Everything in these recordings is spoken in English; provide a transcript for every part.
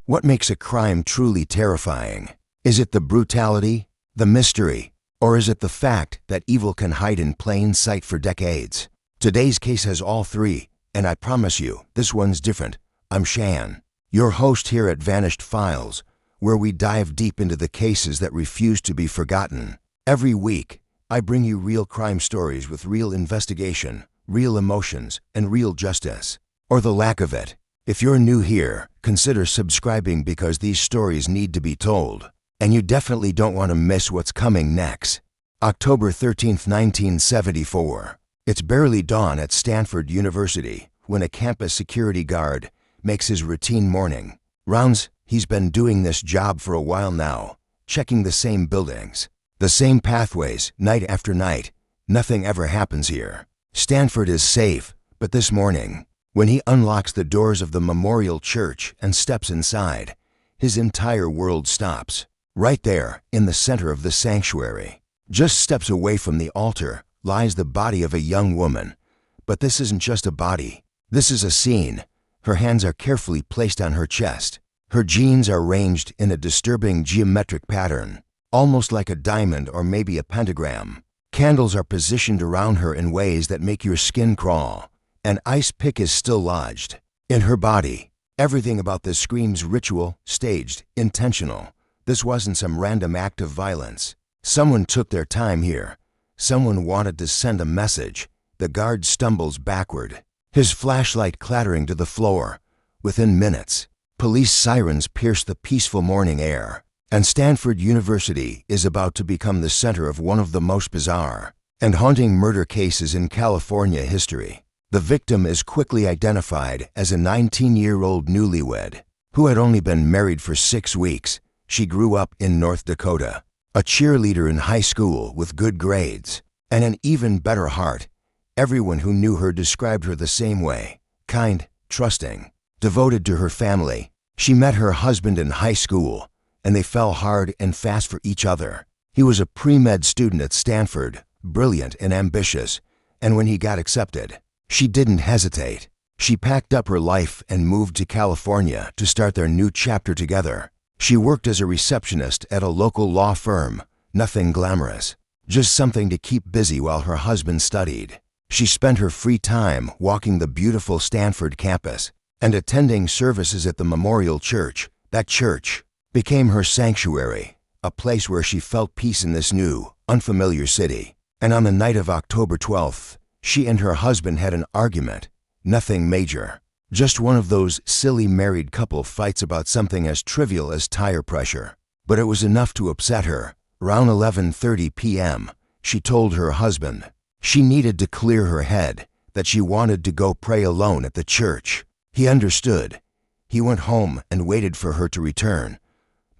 What makes a crime truly terrifying? Is it the brutality, the mystery, or is it the fact that evil can hide in plain sight for decades? Today's case has all three, and I promise you, this one's different. I'm Shan, your host here at Vanished Files, where we dive deep into the cases that refuse to be forgotten. Every week, I bring you real crime stories with real investigation, real emotions, and real justice, or the lack of it. If you're new here, consider subscribing because these stories need to be told, and you definitely don't want to miss what's coming next. October 13th, 1974. It's barely dawn at Stanford University when a campus security guard makes his routine morning rounds. He's been doing this job for a while now, checking the same buildings, the same pathways, night after night. Nothing ever happens here. Stanford is safe, but this morning, when he unlocks the doors of the Memorial Church and steps inside, his entire world stops. Right there, in the center of the sanctuary, just steps away from the altar, lies the body of a young woman. But this isn't just a body. This is a scene. Her hands are carefully placed on her chest. Her jeans are arranged in a disturbing geometric pattern, almost like a diamond or maybe a pentagram. Candles are positioned around her in ways that make your skin crawl. An ice pick is still lodged in her body. Everything about this screams ritual, staged, intentional. This wasn't some random act of violence. Someone took their time here. Someone wanted to send a message. The guard stumbles backward, his flashlight clattering to the floor. Within minutes, police sirens pierce the peaceful morning air, and Stanford University is about to become the center of one of the most bizarre and haunting murder cases in California history. The victim is quickly identified as a 19-year-old newlywed who had only been married for 6 weeks. She grew up in North Dakota, a cheerleader in high school with good grades and an even better heart. Everyone who knew her described her the same way: kind, trusting, devoted to her family. She met her husband in high school, and they fell hard and fast for each other. He was a pre-med student at Stanford, brilliant and ambitious, and when he got accepted, she didn't hesitate. She packed up her life and moved to California to start their new chapter together. She worked as a receptionist at a local law firm. Nothing glamorous, just something to keep busy while her husband studied. She spent her free time walking the beautiful Stanford campus and attending services at the Memorial Church. That church became her sanctuary, a place where she felt peace in this new, unfamiliar city. And on the night of October 12th, she and her husband had an argument. Nothing major. Just one of those silly married couple fights about something as trivial as tire pressure. But it was enough to upset her. Around 11:30 p.m., she told her husband she needed to clear her head, that she wanted to go pray alone at the church. He understood. He went home and waited for her to return.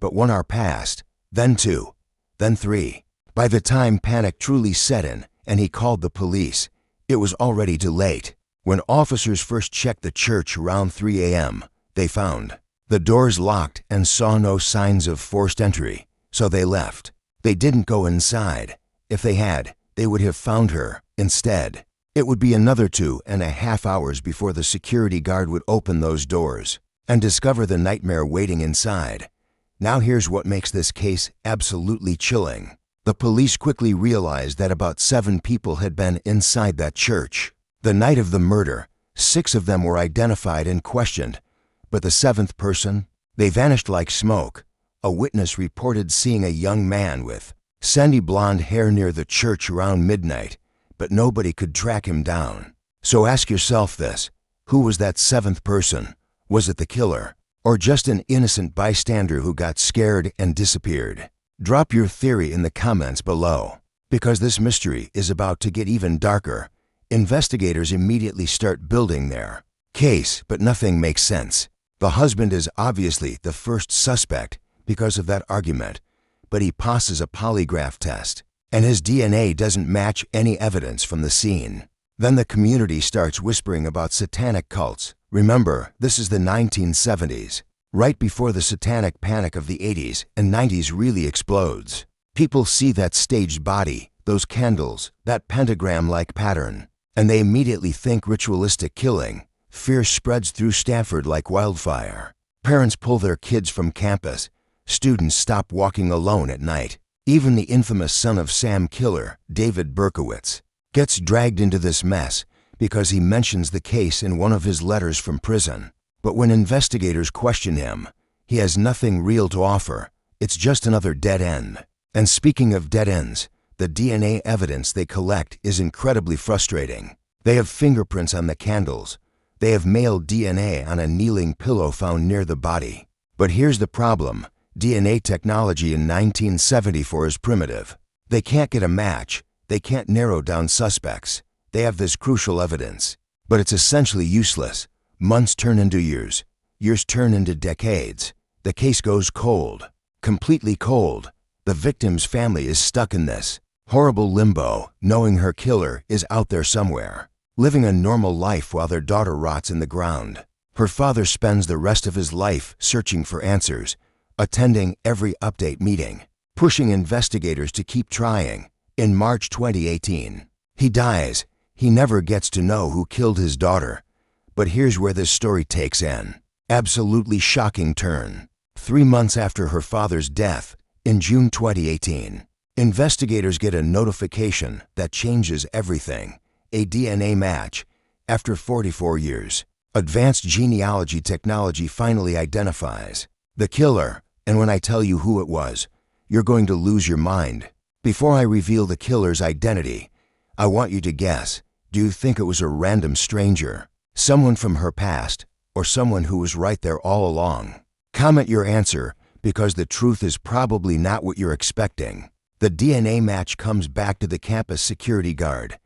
But 1 hour passed, then 2, then 3. By the time panic truly set in and he called the police, it was already too late. When officers first checked the church around 3 a.m., they found the doors locked and saw no signs of forced entry, so they left. They didn't go inside. If they had, they would have found her. Instead, it would be another 2.5 hours before the security guard would open those doors and discover the nightmare waiting inside. Now here's what makes this case absolutely chilling. The police quickly realized that about 7 people had been inside that church. The night of the murder, 6 of them were identified and questioned, but the 7th person, they vanished like smoke. A witness reported seeing a young man with sandy blonde hair near the church around midnight, but nobody could track him down. So ask yourself this: who was that 7th person? Was it the killer, or just an innocent bystander who got scared and disappeared? Drop your theory in the comments below, because this mystery is about to get even darker. Investigators immediately start building their case, but nothing makes sense. The husband is obviously the first suspect because of that argument, but he passes a polygraph test, and his DNA doesn't match any evidence from the scene. Then the community starts whispering about satanic cults. Remember, this is the 1970s, right before the satanic panic of the 80s and 90s really explodes. People see that staged body, those candles, that pentagram-like pattern, and they immediately think ritualistic killing. Fear spreads through Stanford like wildfire. Parents pull their kids from campus. Students stop walking alone at night. Even the infamous son of Sam killer, David Berkowitz, gets dragged into this mess because he mentions the case in one of his letters from prison. But when investigators question him, he has nothing real to offer. It's just another dead end. And speaking of dead ends, the DNA evidence they collect is incredibly frustrating. They have fingerprints on the candles. They have male DNA on a kneeling pillow found near the body. But here's the problem. DNA technology in 1974 is primitive. They can't get a match. They can't narrow down suspects. They have this crucial evidence, but it's essentially useless. Months turn into years. Years turn into decades. The case goes cold. Completely cold. The victim's family is stuck in this horrible limbo, knowing her killer is out there somewhere, living a normal life while their daughter rots in the ground. Her father spends the rest of his life searching for answers, attending every update meeting, pushing investigators to keep trying. In March 2018, he dies. He never gets to know who killed his daughter. But here's where this story takes an absolutely shocking turn. 3 months after her father's death, in June 2018, investigators get a notification that changes everything. A DNA match. After 44 years, advanced genealogy technology finally identifies the killer. And when I tell you who it was, you're going to lose your mind. Before I reveal the killer's identity, I want you to guess. Do you think it was a random stranger, someone from her past, or someone who was right there all along? Comment your answer, because the truth is probably not what you're expecting. The DNA match comes back to the campus security guard.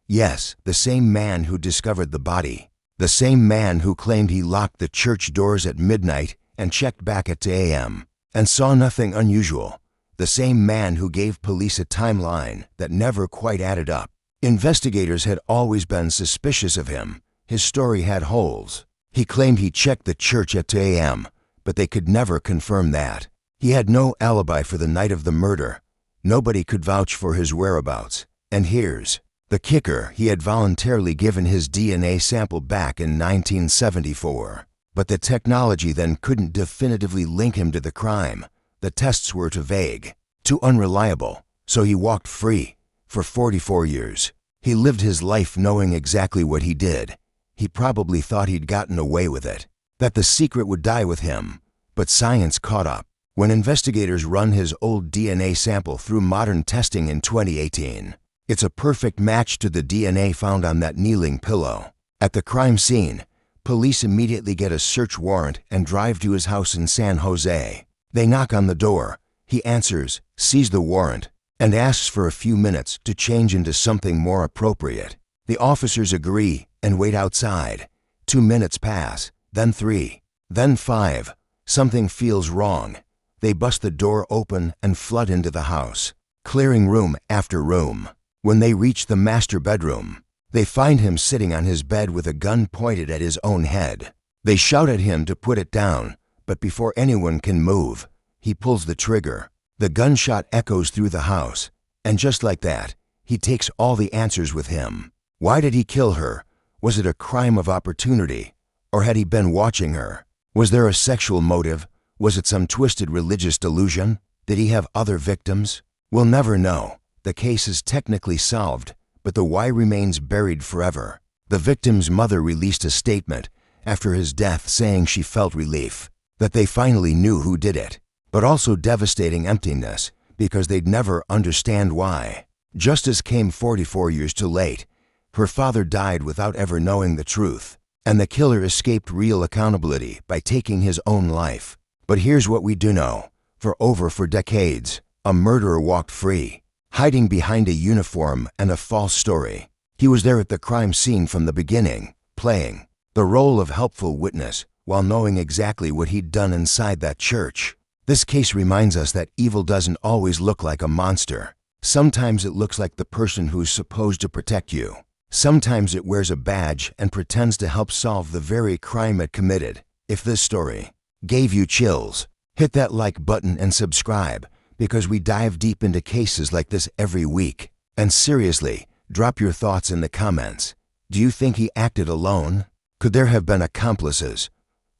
Yes, the same man who discovered the body. The same man who claimed he locked the church doors at midnight and checked back at 2 a.m. and saw nothing unusual. The same man who gave police a timeline that never quite added up. Investigators had always been suspicious of him. His story had holes. He claimed he checked the church at 2 a.m., but they could never confirm that. He had no alibi for the night of the murder. Nobody could vouch for his whereabouts. And here's the kicker: he had voluntarily given his DNA sample back in 1974. But the technology then couldn't definitively link him to the crime. The tests were too vague, too unreliable, so he walked free. For 44 years, he lived his life knowing exactly what he did. He probably thought he'd gotten away with it, that the secret would die with him. But science caught up. When investigators run his old DNA sample through modern testing in 2018, it's a perfect match to the DNA found on that kneeling pillow. At the crime scene, police immediately get a search warrant and drive to his house in San Jose. They knock on the door. He answers, sees the warrant, and asks for a few minutes to change into something more appropriate. The officers agree and wait outside. 2 minutes pass, then 3, then 5. Something feels wrong. They bust the door open and flood into the house, clearing room after room. When they reach the master bedroom, they find him sitting on his bed with a gun pointed at his own head. They shout at him to put it down, but before anyone can move, he pulls the trigger. The gunshot echoes through the house, and just like that, he takes all the answers with him. Why did he kill her? Was it a crime of opportunity? Or had he been watching her? Was there a sexual motive? Was it some twisted religious delusion? Did he have other victims? We'll never know. The case is technically solved, but the why remains buried forever. The victim's mother released a statement after his death saying she felt relief, that they finally knew who did it, but also devastating emptiness because they'd never understand why. Justice came 44 years too late. Her father died without ever knowing the truth, and the killer escaped real accountability by taking his own life. But here's what we do know. For decades, a murderer walked free, hiding behind a uniform and a false story. He was there at the crime scene from the beginning, playing the role of helpful witness while knowing exactly what he'd done inside that church. This case reminds us that evil doesn't always look like a monster. Sometimes it looks like the person who's supposed to protect you. Sometimes it wears a badge and pretends to help solve the very crime it committed. If this story gave you chills, hit that like button and subscribe, because we dive deep into cases like this every week. And seriously, drop your thoughts in the comments. Do you think he acted alone? Could there have been accomplices?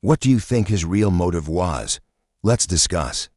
What do you think his real motive was? Let's discuss.